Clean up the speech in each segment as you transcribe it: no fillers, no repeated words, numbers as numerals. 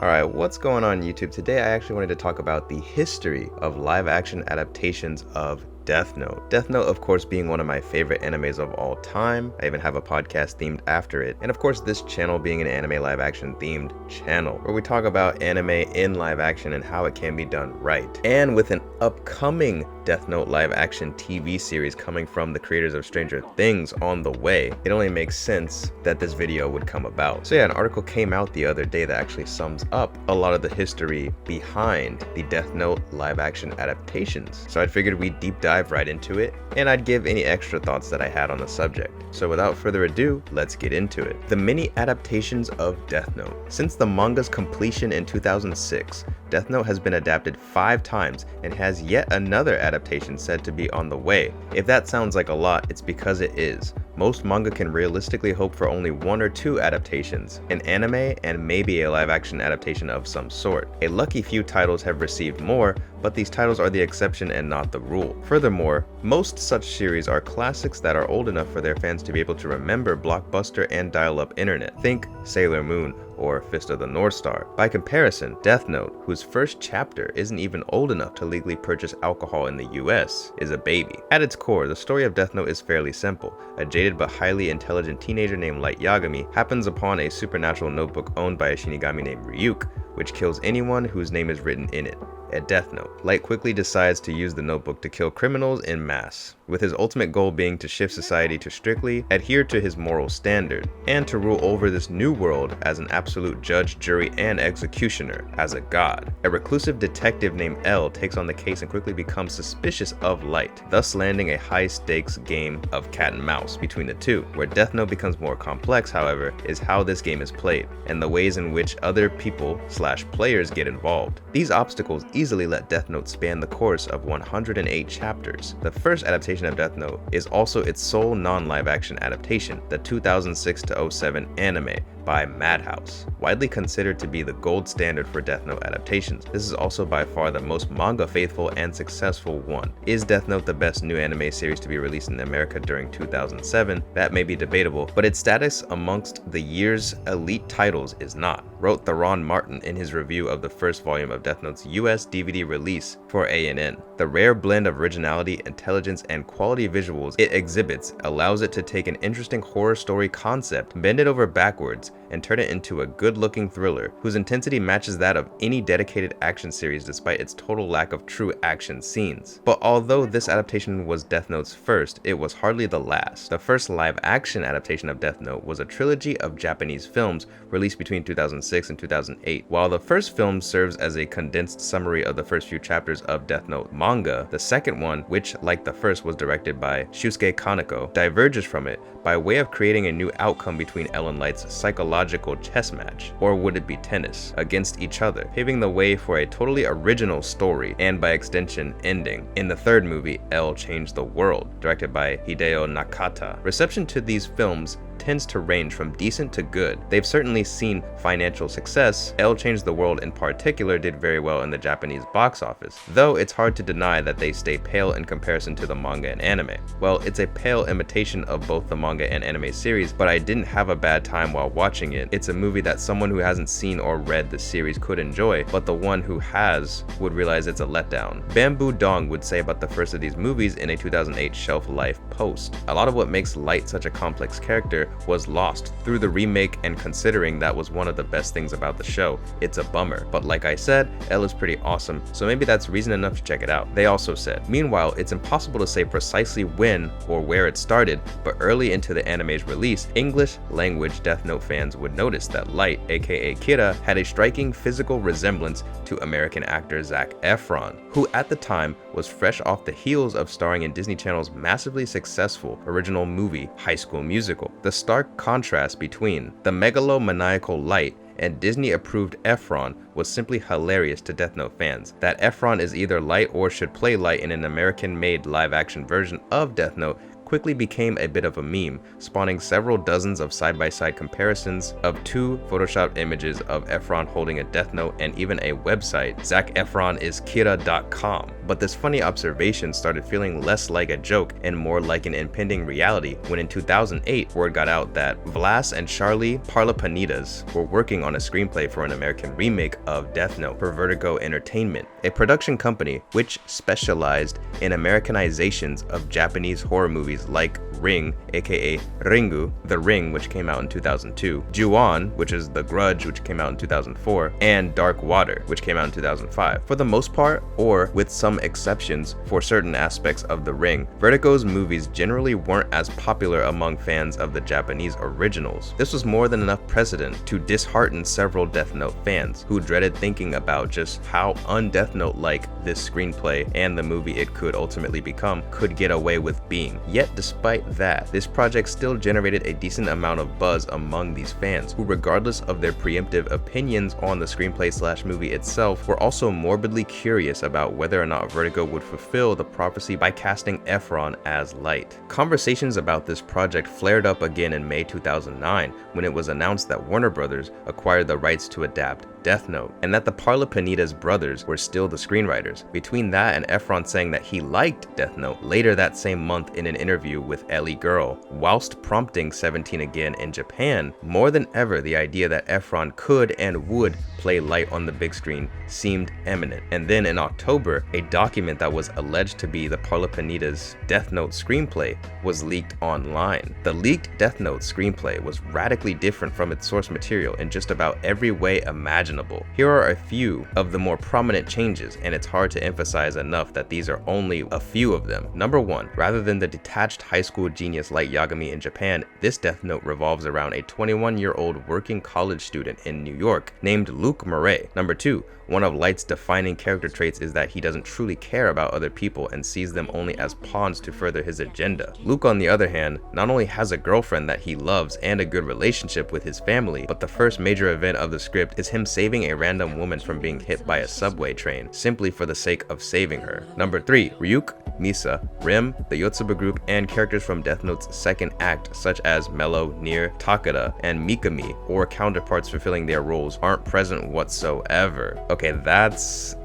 Alright, what's going on YouTube? Today I actually wanted to talk about the history of live action adaptations of Death Note. Death Note, of course, being one of my favorite animes of all time. I even have a podcast themed after it. And of course, this channel being an anime live action themed channel, where we talk about anime in live action and how it can be done right. And with an upcoming Death Note live action TV series coming from the creators of Stranger Things on the way, it only makes sense that this video would come about. So yeah, an article came out the other day that actually sums up a lot of the history behind the Death Note live action adaptations. So I figured we'd deep dive right into it, and I'd give any extra thoughts that I had on the subject. So without further ado, let's get into it. The many adaptations of Death Note. Since the manga's completion in 2006, Death Note has been adapted 5 times and has yet another adaptation said to be on the way. If that sounds like a lot, it's because it is. Most manga can realistically hope for only 1 or 2 adaptations, an anime and maybe a live action adaptation of some sort. A lucky few titles have received more, but these titles are the exception and not the rule. Furthermore, most such series are classics that are old enough for their fans to be able to remember blockbuster and dial-up internet. Think Sailor Moon or Fist of the North Star. By comparison, Death Note, whose first chapter isn't even old enough to legally purchase alcohol in the US, is a baby. At its core, the story of Death Note is fairly simple. A jaded but highly intelligent teenager named Light Yagami happens upon a supernatural notebook owned by a Shinigami named Ryuk, which kills anyone whose name is written in it. At Death Note, Light quickly decides to use the notebook to kill criminals en masse, with his ultimate goal being to shift society to strictly adhere to his moral standard, and to rule over this new world as an absolute judge, jury, and executioner, as a god. A reclusive detective named L takes on the case and quickly becomes suspicious of Light, thus landing a high-stakes game of cat and mouse between the two. Where Death Note becomes more complex, however, is how this game is played, and the ways in which other people/players get involved. These obstacles easily let Death Note span the course of 108 chapters. The first adaptation of Death Note is also its sole non-live action adaptation, the 2006-07 anime by Madhouse, widely considered to be the gold standard for Death Note adaptations. This is also by far the most manga faithful and successful one. Is Death Note the best new anime series to be released in America during 2007? That may be debatable, but its status amongst the year's elite titles is not, wrote Theron Martin in his review of the first volume of Death Note's US DVD release for A&N. The rare blend of originality, intelligence, and quality visuals it exhibits allows it to take an interesting horror story concept, bend it over backwards, and turn it into a good-looking thriller whose intensity matches that of any dedicated action series despite its total lack of true action scenes. But although this adaptation was Death Note's first, it was hardly the last. The first live-action adaptation of Death Note was a trilogy of Japanese films released between 2006 and 2008. While the first film serves as a condensed summary of the first few chapters of Death Note manga, the second one, which like the first was directed by Shusuke Kaneko, diverges from it by way of creating a new outcome between L and Light's psychological chess match, or would it be tennis, against each other, paving the way for a totally original story and by extension ending. In the third movie, L Changed the World, directed by Hideo Nakata. Reception to these films tends to range from decent to good. They've certainly seen financial success. L Changed the World in particular did very well in the Japanese box office, though it's hard to deny that they stay pale in comparison to the manga and anime. Well, it's a pale imitation of both the manga and anime series, but I didn't have a bad time while watching it. It's a movie that someone who hasn't seen or read the series could enjoy, but the one who has would realize it's a letdown. Bamboo Dong would say about the first of these movies in a 2008 Shelf Life post. A lot of what makes Light such a complex character was lost through the remake, and considering that was one of the best things about the show, it's a bummer. But like I said, L is pretty awesome, so maybe that's reason enough to check it out. They also said, meanwhile, it's impossible to say precisely when or where it started, but early into the anime's release, English language Death Note fans would notice that Light, aka Kira, had a striking physical resemblance to American actor Zac Efron, who at the time was fresh off the heels of starring in Disney Channel's massively successful original movie, High School Musical. The stark contrast between the megalomaniacal Light and Disney-approved Efron was simply hilarious to Death Note fans. That Efron is either Light or should play Light in an American-made live-action version of Death Note quickly became a bit of a meme, spawning several dozens of side-by-side comparisons of 2 photoshopped images of Efron holding a Death Note and even a website, ZacEfronIsKira.com. but this funny observation started feeling less like a joke and more like an impending reality when in 2008, word got out that Vlas and Charlie Parlapanidas were working on a screenplay for an American remake of Death Note for Vertigo Entertainment, a production company which specialized in Americanizations of Japanese horror movies like Ring, aka Ringu, The Ring, which came out in 2002, Ju-on, which is The Grudge, which came out in 2004, and Dark Water, which came out in 2005. For the most part, or with some exceptions for certain aspects of The Ring, Vertigo's movies generally weren't as popular among fans of the Japanese originals. This was more than enough precedent to dishearten several Death Note fans who dreaded thinking about just how un-Death Note-like this screenplay and the movie it could ultimately become could get away with being. Yet despite that, this project still generated a decent amount of buzz among these fans, who regardless of their preemptive opinions on the screenplay/movie itself, were also morbidly curious about whether or not Vertigo would fulfill the prophecy by casting Efron as Light. Conversations about this project flared up again in May 2009 when it was announced that Warner Brothers acquired the rights to adapt Death Note, and that the Parlapanidas brothers were still the screenwriters. Between that and Efron saying that he liked Death Note later that same month in an interview with Ellie Girl, whilst prompting 17 again in Japan, more than ever the idea that Efron could and would play Light on the big screen seemed imminent. And then in October, a document that was alleged to be the Parlapanidas' Death Note screenplay was leaked online. The leaked Death Note screenplay was radically different from its source material in just about every way imaginable. Here are a few of the more prominent changes, and it's hard to emphasize enough that these are only a few of them. Number 1, rather than the detached high school genius Light Yagami in Japan, this Death Note revolves around a 21-year-old working college student in New York named Luke Murray. Number 2, one of Light's defining character traits is that he doesn't truly care about other people and sees them only as pawns to further his agenda. Luke, on the other hand, not only has a girlfriend that he loves and a good relationship with his family, but the first major event of the script is him saving a random woman from being hit by a subway train, simply for the sake of saving her. Number 3, Ryuk, Misa, Rim, the Yotsuba group, and characters from Death Note's second act such as Mello, Nier, Takada, and Mikami, or counterparts fulfilling their roles, aren't present whatsoever. Okay, that's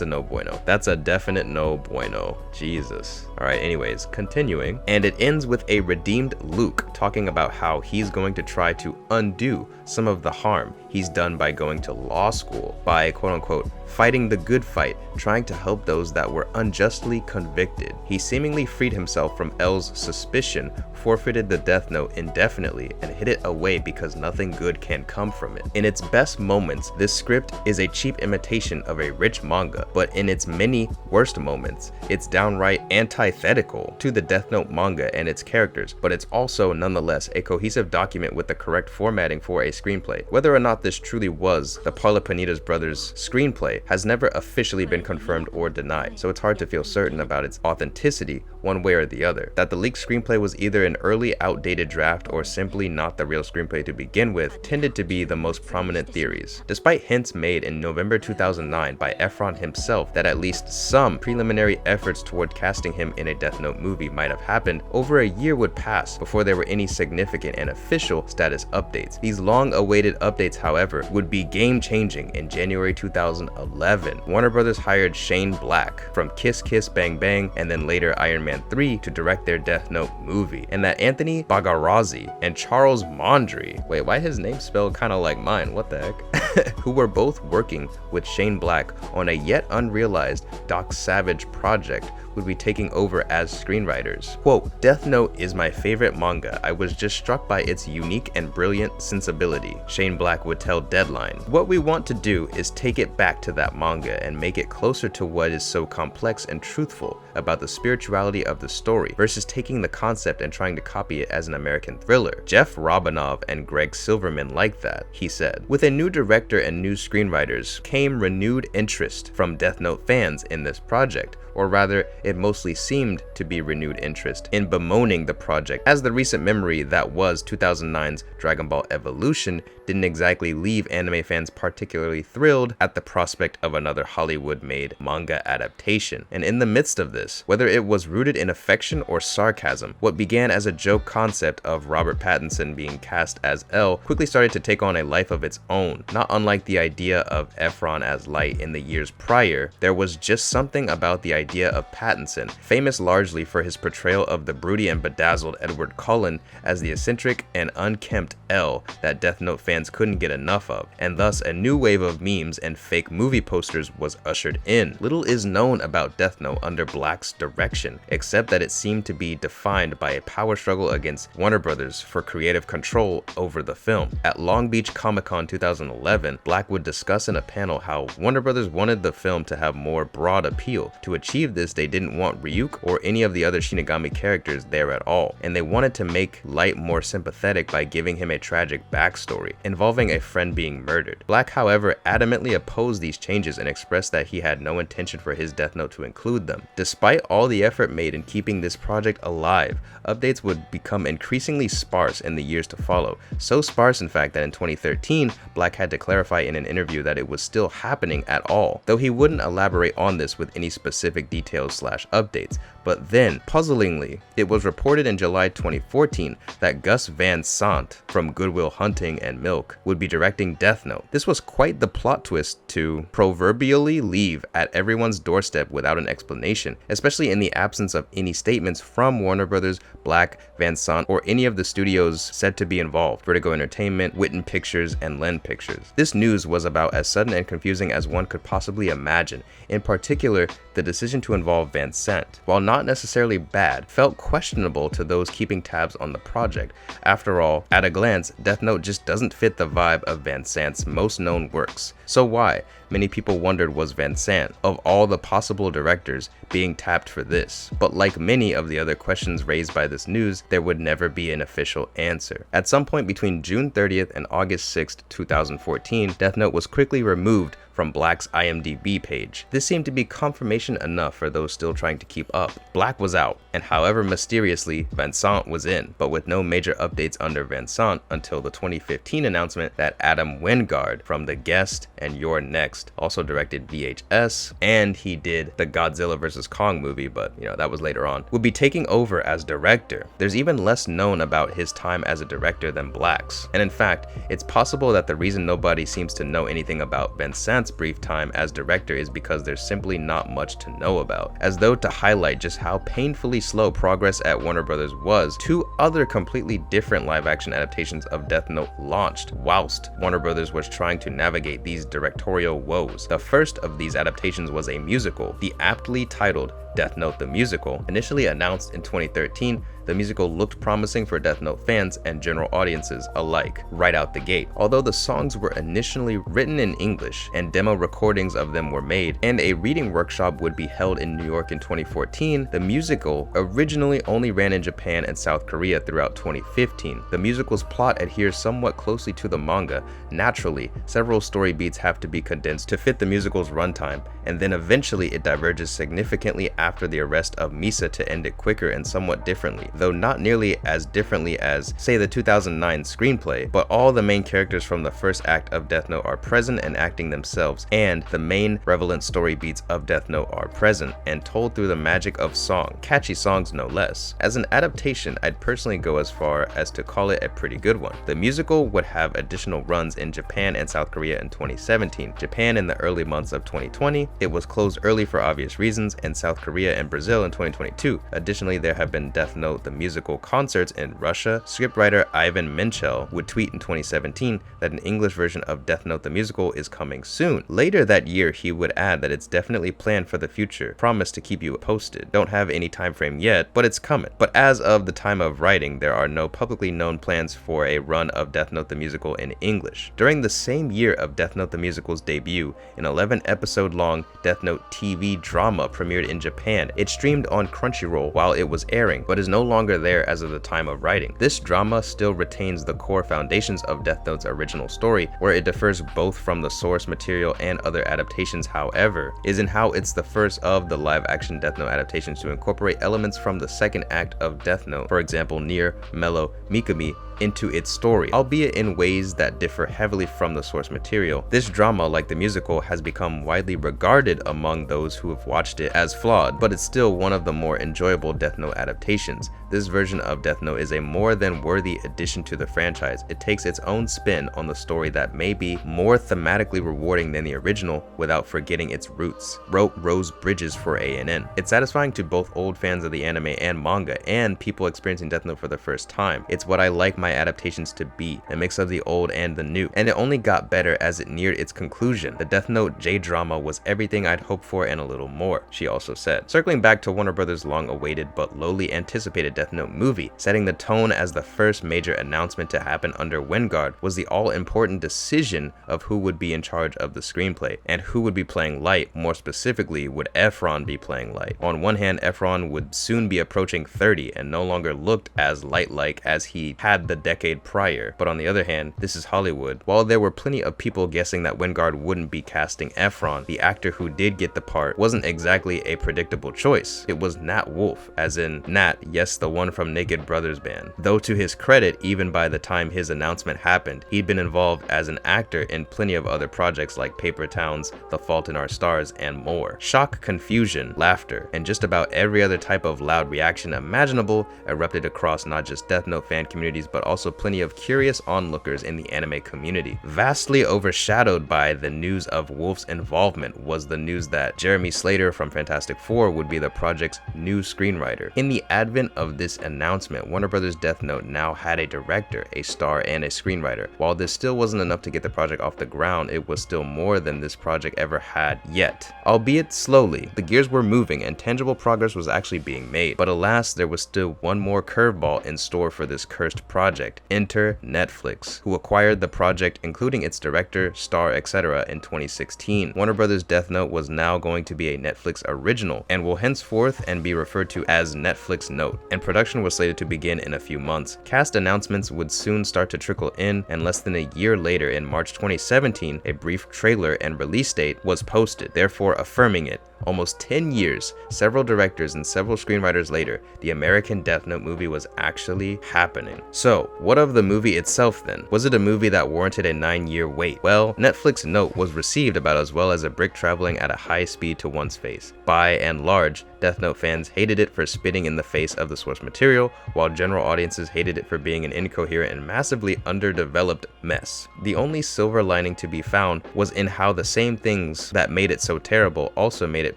a no bueno. That's a definite no bueno. Jesus. Alright, anyways, continuing. And it ends with a redeemed Luke talking about how he's going to try to undo some of the harm he's done by going to law school, by quote-unquote fighting the good fight, trying to help those that were unjustly convicted. He seemingly freed himself from L's suspicion, forfeited the Death Note indefinitely, and hid it away because nothing good can come from it. In its best moments, this script is a cheap imitation of a rich manga, but in its many worst moments, it's downright antithetical to the Death Note manga and its characters, but it's also nonetheless a cohesive document with the correct formatting for a screenplay. Whether or not this truly was the Parlapanidas brothers' screenplay has never officially been confirmed or denied, so it's hard to feel certain about its authenticity one way or the other. That the leaked screenplay was either an early outdated draft or simply not the real screenplay to begin with tended to be the most prominent theories. Despite hints made in November 2009 by Efron himself that at least some preliminary efforts toward casting him in a Death Note movie might have happened, over a year would pass before there were any significant and official status updates. These long-awaited updates, however, would be game-changing in January 2011. Warner Brothers hired Shane Black from Kiss Kiss Bang Bang and then later Iron Man 3 to direct their Death Note movie, and that Anthony Bagarazzi and Charles Mondry, wait, why his name spelled kind of like mine, what the heck, who were both working with Shane Black on a yet unrealized Doc Savage project, would be taking over as screenwriters. Quote, Death Note is my favorite manga. I was just struck by its unique and brilliant sensibility, Shane Black would tell Deadline. What we want to do is take it back to that manga and make it closer to what is so complex and truthful about the spirituality of the story versus taking the concept and trying to copy it as an American thriller. Jeff Robinov and Greg Silverman like that, he said. With a new director and new screenwriters came renewed interest from Death Note fans in this project, or rather, it mostly seemed to be renewed interest in bemoaning the project, as the recent memory that was 2009's Dragon Ball Evolution didn't exactly leave anime fans particularly thrilled at the prospect of another Hollywood-made manga adaptation. And in the midst of this, whether it was rooted in affection or sarcasm, what began as a joke concept of Robert Pattinson being cast as L quickly started to take on a life of its own. Not unlike the idea of Efron as Light in the years prior, there was just something about the idea idea of Pattinson, famous largely for his portrayal of the broody and bedazzled Edward Cullen as the eccentric and unkempt L that Death Note fans couldn't get enough of, and thus a new wave of memes and fake movie posters was ushered in. Little is known about Death Note under Black's direction, except that it seemed to be defined by a power struggle against Warner Brothers for creative control over the film. At Long Beach Comic-Con 2011, Black would discuss in a panel how Warner Brothers wanted the film to have more broad appeal. To achieve this, they didn't want Ryuk or any of the other Shinigami characters there at all, and they wanted to make Light more sympathetic by giving him a tragic backstory involving a friend being murdered. Black, however, adamantly opposed these changes and expressed that he had no intention for his Death Note to include them. Despite all the effort made in keeping this project alive, updates would become increasingly sparse in the years to follow. So sparse, in fact, that in 2013, Black had to clarify in an interview that it was still happening at all, though he wouldn't elaborate on this with any specific details / updates. But then, puzzlingly, it was reported in July 2014 that Gus Van Sant from Good Will Hunting and Milk would be directing Death Note. This was quite the plot twist to proverbially leave at everyone's doorstep without an explanation, especially in the absence of any statements from Warner Brothers, Black, Van Sant, or any of the studios said to be involved: Vertigo Entertainment, Witten Pictures, and Len Pictures. This news was about as sudden and confusing as one could possibly imagine. In particular, the decision to involve Van Sant, while not necessarily bad, felt questionable to those keeping tabs on the project. After all, at a glance, Death Note just doesn't fit the vibe of Van Sant's most known works. So why, many people wondered, was Van Sant, of all the possible directors, being tapped for this? But like many of the other questions raised by this news, there would never be an official answer. At some point between June 30th and August 6th, 2014, Death Note was quickly removed from Black's IMDb page. This seemed to be confirmation enough for those still trying to keep up. Black was out, and however mysteriously, Van Sant was in, but with no major updates under Van Sant until the 2015 announcement that Adam Wingard from The Guest and You're Next also directed VHS, and he did the Godzilla vs. Kong movie, but that was later on, would be taking over as director. There's even less known about his time as a director than Black's, and in fact, it's possible that the reason nobody seems to know anything about Van Sant's brief time as director is because there's simply not much to know about. As though to highlight just how painfully slow progress at Warner Brothers was, two other completely different live-action adaptations of Death Note launched whilst Warner Brothers was trying to navigate these directorial woes. The first of these adaptations was a musical, the aptly titled Death Note the Musical. Initially announced in 2013, the musical looked promising for Death Note fans and general audiences alike right out the gate. Although the songs were initially written in English and demo recordings of them were made, and a reading workshop would be held in New York in 2014, the musical originally only ran in Japan and South Korea throughout 2015. The musical's plot adheres somewhat closely to the manga. Naturally, several story beats have to be condensed to fit the musical's runtime, and then eventually it diverges significantly after the arrest of Misa to end it quicker and somewhat differently, though not nearly as differently as, say, the 2009 screenplay, but all the main characters from the first act of Death Note are present and acting themselves, and the main relevant story beats of Death Note are present and told through the magic of song, catchy songs no less. As an adaptation, I'd personally go as far as to call it a pretty good one. The musical would have additional runs in Japan and South Korea in 2017, Japan in the early months of 2020, it was closed early for obvious reasons, and South Korea and Brazil in 2022. Additionally, there have been Death Note the Musical concerts in Russia. Scriptwriter Ivan Minchel would tweet in 2017 that an English version of Death Note the Musical is coming soon. Later that year, he would add that it's definitely planned for the future. Promise to keep you posted. Don't have any time frame yet, but it's coming. But as of the time of writing, there are no publicly known plans for a run of Death Note the Musical in English. During the same year of Death Note the Musical's debut, an 11-episode-long Death Note TV drama premiered in Japan. It streamed on Crunchyroll while it was airing, but is no longer there as of the time of writing. This drama still retains the core foundations of Death Note's original story, where it differs both from the source material and other adaptations, however, is in how it's the first of the live-action Death Note adaptations to incorporate elements from the second act of Death Note, for example, Nier, Mellow, Mikami, into its story, albeit in ways that differ heavily from the source material. This drama, like the musical, has become widely regarded among those who have watched it as flawed, but it's still one of the more enjoyable Death Note adaptations. This version of Death Note is a more than worthy addition to the franchise. It takes its own spin on the story that may be more thematically rewarding than the original without forgetting its roots. Wrote Rose Bridges for ANN. It's satisfying to both old fans of the anime and manga and people experiencing Death Note for the first time. It's what I like my adaptations to be, a mix of the old and the new, and it only got better as it neared its conclusion. The Death Note J-drama was everything I'd hoped for and a little more, she also said. Circling back to Warner Brothers' long-awaited but lowly anticipated Death Note movie, setting the tone as the first major announcement to happen under Wingard was the all-important decision of who would be in charge of the screenplay and who would be playing Light. More specifically, would Efron be playing Light? On one hand, Efron would soon be approaching 30 and no longer looked as Light-like as he had the decade prior, but on the other hand, this is Hollywood. While there were plenty of people guessing that Wingard wouldn't be casting Efron, the actor who did get the part wasn't exactly a predictable choice. It was Nat Wolff, as in Nat, yes, the one from Naked Brothers band. Though to his credit, even by the time his announcement happened, he'd been involved as an actor in plenty of other projects like Paper Towns, The Fault in Our Stars, and more. Shock, confusion, laughter, and just about every other type of loud reaction imaginable erupted across not just Death Note fan communities but also plenty of curious onlookers in the anime community. Vastly overshadowed by the news of Wolff's involvement was the news that Jeremy Slater from Fantastic Four would be the project's new screenwriter. In the advent of this announcement, Warner Brothers' Death Note now had a director, a star, and a screenwriter. While this still wasn't enough to get the project off the ground, it was still more than this project ever had yet. Albeit slowly, the gears were moving and tangible progress was actually being made. But alas, there was still one more curveball in store for this cursed project. Enter Netflix, who acquired the project including its director, star, etc. in 2016. Warner Brothers' Death Note was now going to be a Netflix original and will henceforth and be referred to as Netflix Note, and production was slated to begin in a few months. Cast announcements would soon start to trickle in, and less than a year later, in March 2017, a brief trailer and release date was posted, therefore affirming it. Almost 10 years, several directors and several screenwriters later, the American Death Note movie was actually happening. So, what of the movie itself then? Was it a movie that warranted a 9-year wait? Well, Netflix Note was received about as well as a brick traveling at a high speed to one's face. By and large, Death Note fans hated it for spitting in the face of the source material, while general audiences hated it for being an incoherent and massively underdeveloped mess. The only silver lining to be found was in how the same things that made it so terrible also made it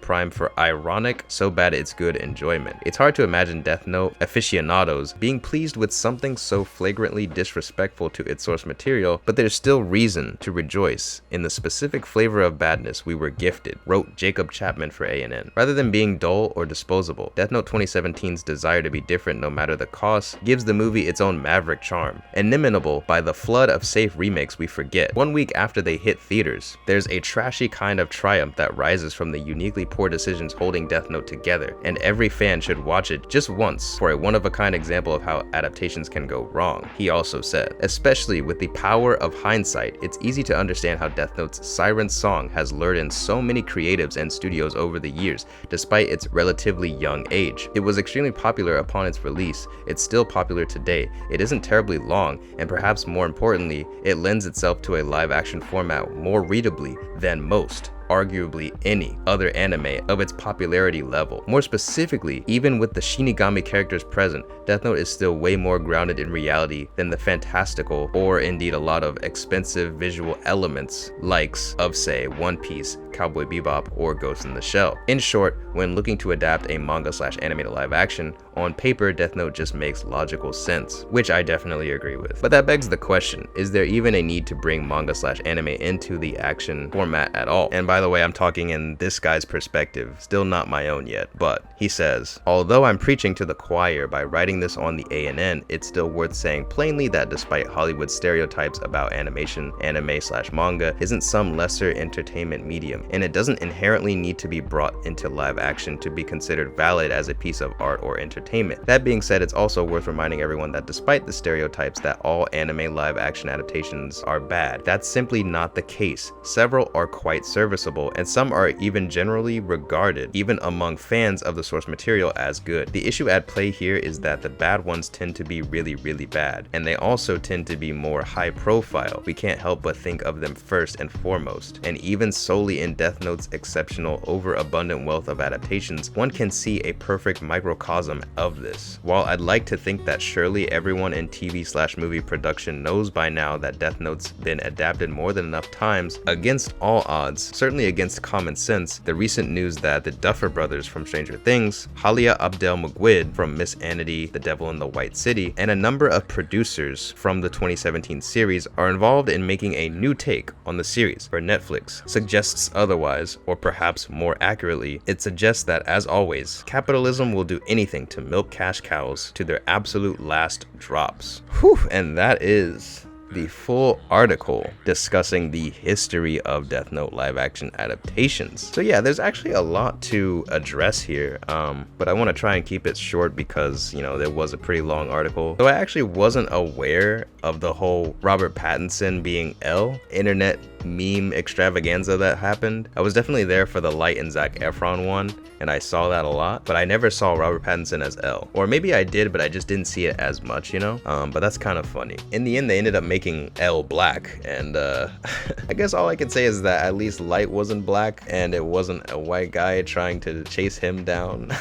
prime for ironic, so bad it's good enjoyment. It's hard to imagine Death Note aficionados being pleased with something so flagrantly disrespectful to its source material, but there's still reason to rejoice in the specific flavor of badness we were gifted, wrote Jacob Chapman for ANN. Rather than being dull or disposable, Death Note 2017's desire to be different no matter the cost gives the movie its own maverick charm. Inimitable by the flood of safe remakes we forget, 1 week after they hit theaters, there's a trashy kind of triumph that rises from the uniquely poor decisions holding Death Note together, and every fan should watch it just once for a one-of-a-kind example of how adaptations can go wrong, he also said. Especially with the power of hindsight, it's easy to understand how Death Note's Siren song has lured in so many creatives and studios over the years, despite its relatively young age. It was extremely popular upon its release, it's still popular today, it isn't terribly long, and perhaps more importantly, it lends itself to a live-action format more readably than most, arguably any other anime of its popularity level. More specifically, even with the Shinigami characters present, Death Note is still way more grounded in reality than the fantastical or indeed a lot of expensive visual elements likes of say One Piece, Cowboy Bebop, or Ghost in the Shell. In short, when looking to adapt a manga/anime to live action, on paper Death Note just makes logical sense, which I definitely agree with. But that begs the question, is there even a need to bring manga/anime into the action format at all? And by the way, I'm talking in this guy's perspective, still not my own yet, but he says, although I'm preaching to the choir by writing this on the ANN, it's still worth saying plainly that despite Hollywood's stereotypes about animation, anime/manga isn't some lesser entertainment medium, and it doesn't inherently need to be brought into live action to be considered valid as a piece of art or entertainment. That being said, it's also worth reminding everyone that despite the stereotypes that all anime live action adaptations are bad, that's simply not the case. Several are quite serviceable, and some are even generally regarded, even among fans of the source material, as good. The issue at play here is that the bad ones tend to be really bad, and they also tend to be more high profile. We can't help but think of them first and foremost, and even solely in Death Note's exceptional overabundant wealth of adaptations, one can see a perfect microcosm of this. While I'd like to think that surely everyone in TV/movie production knows by now that Death Note's been adapted more than enough times, against all odds, certainly against common sense, the recent news that the Duffer Brothers from Stranger Things, Halia Abdel Mugwid from Miss Anity, The Devil in the White City, and a number of producers from the 2017 series are involved in making a new take on the series for Netflix suggests otherwise, or perhaps more accurately, it suggests that, as always, capitalism will do anything to milk cash cows to their absolute last drops. Whew, and that is the full article discussing the history of Death Note live action adaptations. So yeah, there's actually a lot to address here, but I want to try and keep it short because, you know, there was a pretty long article. So I actually wasn't aware of the whole Robert Pattinson being L internet meme extravaganza that happened. I was definitely there for the Light and Zac Efron one, and I saw that a lot, but I never saw Robert Pattinson as L. Or maybe I did, but I just didn't see it as much, you know? But that's kind of funny. In the end, they ended up making L black, and I guess all I can say is that at least Light wasn't black, and it wasn't a white guy trying to chase him down.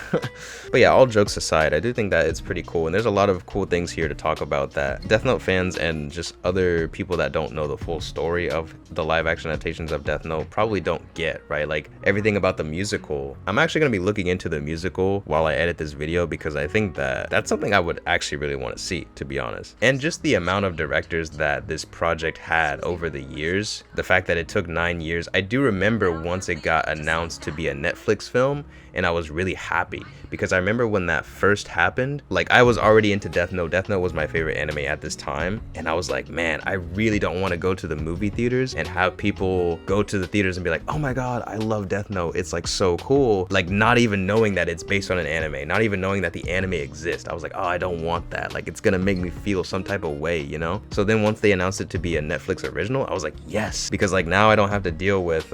But yeah, all jokes aside, I do think that it's pretty cool, and there's a lot of cool things here to talk about that Death Note fans and just other people that don't know the full story of the live action adaptations of Death Note probably don't get, right? Like everything about the musical. I'm actually going to be looking into the musical while I edit this video because I think that that's something I would actually really want to see, to be honest. And just the amount of directors that this project had over the years, the fact that it took 9 years. I do remember once it got announced to be a Netflix film, and I was really happy because I remember when that first happened, like I was already into Death Note. Death Note was my favorite anime at this time, and I was like, man, I really don't want to go to the movie theaters and have people go to the theaters and be like, oh my god, I love Death Note, it's like so cool, like not even knowing that it's based on an anime, not even knowing that the anime exists. I was like, oh, I don't want that, like it's gonna make me feel some type of way, you know? So then once they announced it to be a Netflix original, I was like, yes, because like now I don't have to deal with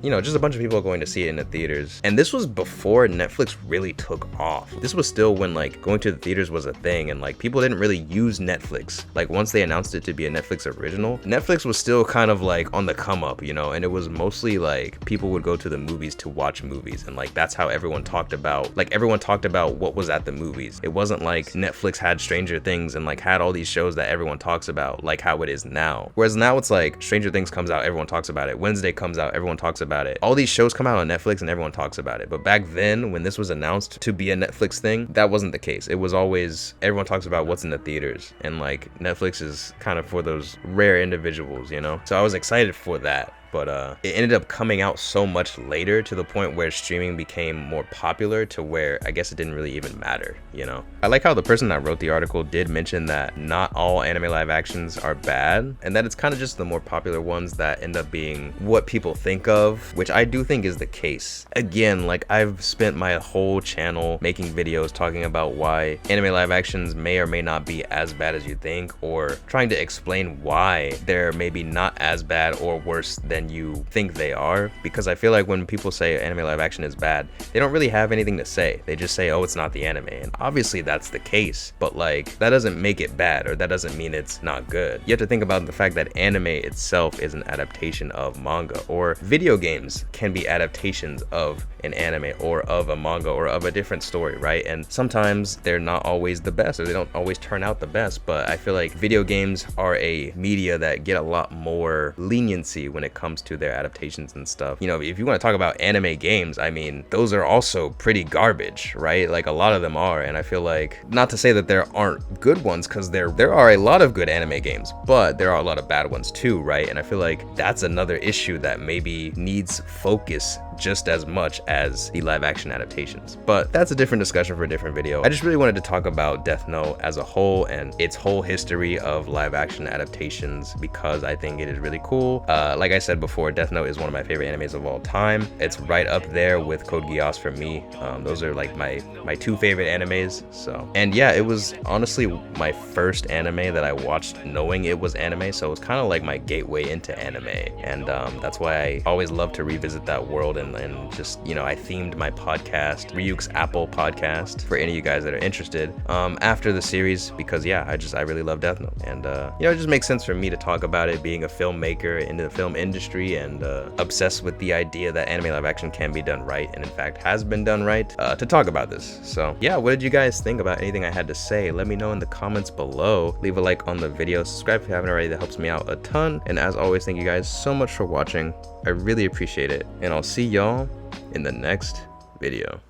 you know, just a bunch of people going to see it in the theaters. And this was before Netflix really took off. This was still when like going to the theaters was a thing, and like people didn't really use Netflix. Like once they announced it to be a Netflix original, Netflix was still kind of like on the come up, you know, and it was mostly like people would go to the movies to watch movies, and like that's how everyone talked about, like everyone talked about what was at the movies. It wasn't like Netflix had Stranger Things and like had all these shows that everyone talks about like how it is now. Whereas now it's like Stranger Things comes out, everyone talks about it. Wednesday comes out, everyone talks about it. All these shows come out on Netflix and everyone talks about it. But back then when this was announced to be a Netflix thing, that wasn't the case. It was always everyone talks about what's in the theaters, and like Netflix is kind of for those rare individuals, you know? So I was excited for that. But it ended up coming out so much later to the point where streaming became more popular to where I guess it didn't really even matter, you know? I like how the person that wrote the article did mention that not all anime live actions are bad, and that it's kind of just the more popular ones that end up being what people think of, which I do think is the case. Again, like I've spent my whole channel making videos talking about why anime live actions may or may not be as bad as you think, or trying to explain why they're maybe not as bad or worse than you think they are, because I feel like when people say anime live action is bad, they don't really have anything to say. They just say, oh, it's not the anime, and obviously that's the case, but like that doesn't make it bad, or that doesn't mean it's not good. You have to think about the fact that anime itself is an adaptation of manga, or video games can be adaptations of an anime or of a manga or of a different story, right? And sometimes they're not always the best, or they don't always turn out the best, but I feel like video games are a media that get a lot more leniency when it comes to their adaptations and stuff. You know, if you want to talk about anime games, I mean, those are also pretty garbage, right? Like a lot of them are, and I feel like, not to say that there aren't good ones, because there are a lot of good anime games, but there are a lot of bad ones too, right? And I feel like that's another issue that maybe needs focus just as much as the live action adaptations. But that's a different discussion for a different video. I just really wanted to talk about Death Note as a whole and its whole history of live action adaptations because I think it is really cool. Like I said before, Death Note is one of my favorite animes of all time. It's right up there with Code Geass for me. Those are like my two favorite animes. So, and yeah, it was honestly my first anime that I watched knowing it was anime, so it was kind of like my gateway into anime, and that's why I always love to revisit that world and just, you know, I themed my podcast, Ryuk's Apple podcast, for any of you guys that are interested, after the series, because yeah, I really love Death Note, and you know, it just makes sense for me to talk about it, being a filmmaker in the film industry and obsessed with the idea that anime live action can be done right, and in fact has been done right, to talk about this. So yeah, what did you guys think about anything I had to say? Let me know in the comments below. Leave a like on the video, subscribe if you haven't already, that helps me out a ton. And as always, thank you guys so much for watching. I really appreciate it, and I'll see y'all in the next video.